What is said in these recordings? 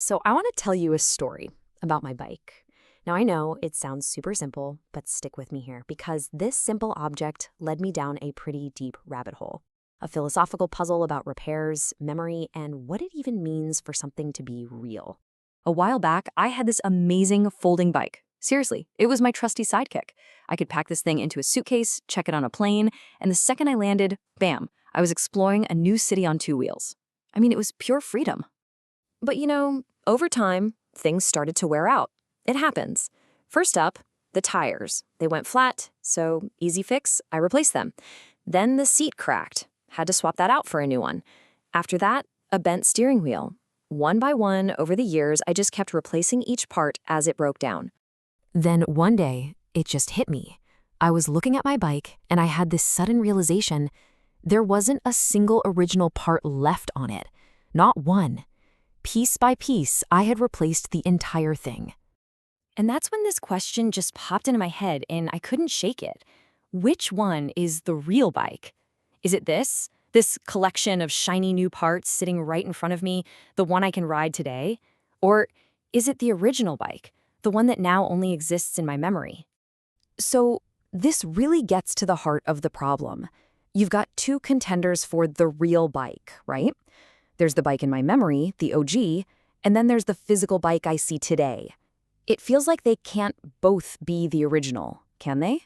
So, I want to tell you a story about my bike. Now, I know it sounds super simple, but stick with me here because this simple object led me down a pretty deep rabbit hole. A philosophical puzzle about repairs, memory, and what it even means for something to be real. A while back, I had this amazing folding bike. Seriously, it was my trusty sidekick. I could pack this thing into a suitcase, check it on a plane, and the second I landed, bam, I was exploring a new city on two wheels. I mean, it was pure freedom. But over time, things started to wear out. It happens. First up, the tires. They went flat, so easy fix, I replaced them. Then the seat cracked. Had to swap that out for a new one. After that, a bent steering wheel. One by one, over the years, I just kept replacing each part as it broke down. Then one day, it just hit me. I was looking at my bike, and I had this sudden realization there wasn't a single original part left on it. Not one. Piece by piece, I had replaced the entire thing. And that's when this question just popped into my head and I couldn't shake it. Which one is the real bike? Is it this? This collection of shiny new parts sitting right in front of me, the one I can ride today? Or is it the original bike, the one that now only exists in my memory? So this really gets to the heart of the problem. You've got two contenders for the real bike, right? There's the bike in my memory, the OG, and then there's the physical bike I see today. It feels like they can't both be the original, can they?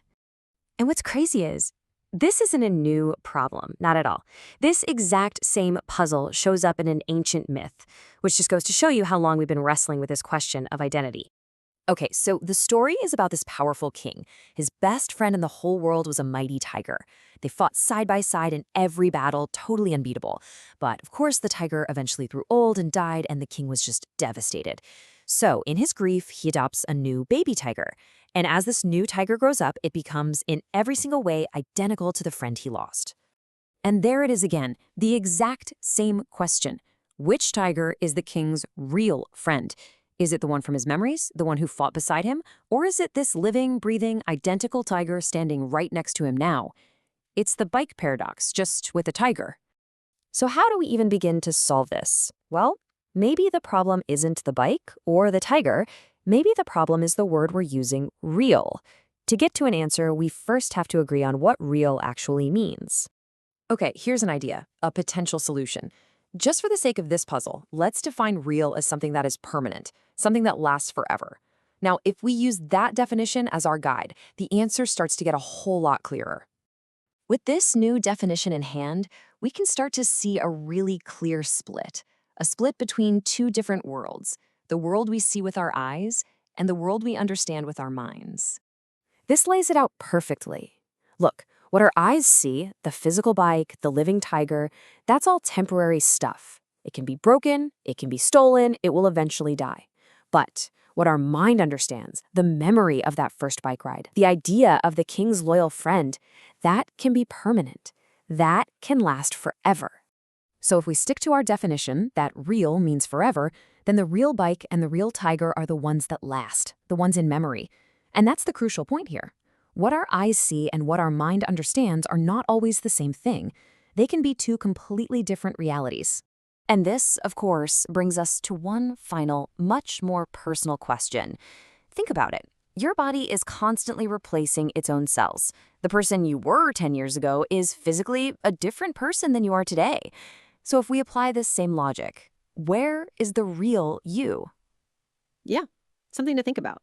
And what's crazy is, this isn't a new problem, not at all. This exact same puzzle shows up in an ancient myth, which just goes to show you how long we've been wrestling with this question of identity. Okay, so the story is about this powerful king. His best friend in the whole world was a mighty tiger. They fought side by side in every battle, totally unbeatable. But of course, the tiger eventually grew old and died, and the king was just devastated. So in his grief, he adopts a new baby tiger. And as this new tiger grows up, it becomes, in every single way, identical to the friend he lost. And there it is again, the exact same question. Which tiger is the king's real friend? Is it the one from his memories, the one who fought beside him, or is it this living, breathing, identical tiger standing right next to him now? It's the bike paradox, just with a tiger. So how do we even begin to solve this? Well, maybe the problem isn't the bike or the tiger. Maybe the problem is the word we're using, real. To get to an answer, we first have to agree on what real actually means. Okay, here's an idea, a potential solution. Just for the sake of this puzzle, let's define real as something that is permanent, something that lasts forever. Now, if we use that definition as our guide, the answer starts to get a whole lot clearer. With this new definition in hand, we can start to see a really clear split, a split between two different worlds, the world we see with our eyes and the world we understand with our minds. This lays it out perfectly. Look, what our eyes see, the physical bike, the living tiger, that's all temporary stuff. It can be broken, it can be stolen, it will eventually die. But what our mind understands, the memory of that first bike ride, the idea of the king's loyal friend, that can be permanent. That can last forever. So if we stick to our definition, that real means forever, then the real bike and the real tiger are the ones that last, the ones in memory. And that's the crucial point here. What our eyes see and what our mind understands are not always the same thing. They can be two completely different realities. And this, of course, brings us to one final, much more personal question. Think about it. Your body is constantly replacing its own cells. The person you were 10 years ago is physically a different person than you are today. So if we apply this same logic, where is the real you? Yeah, something to think about.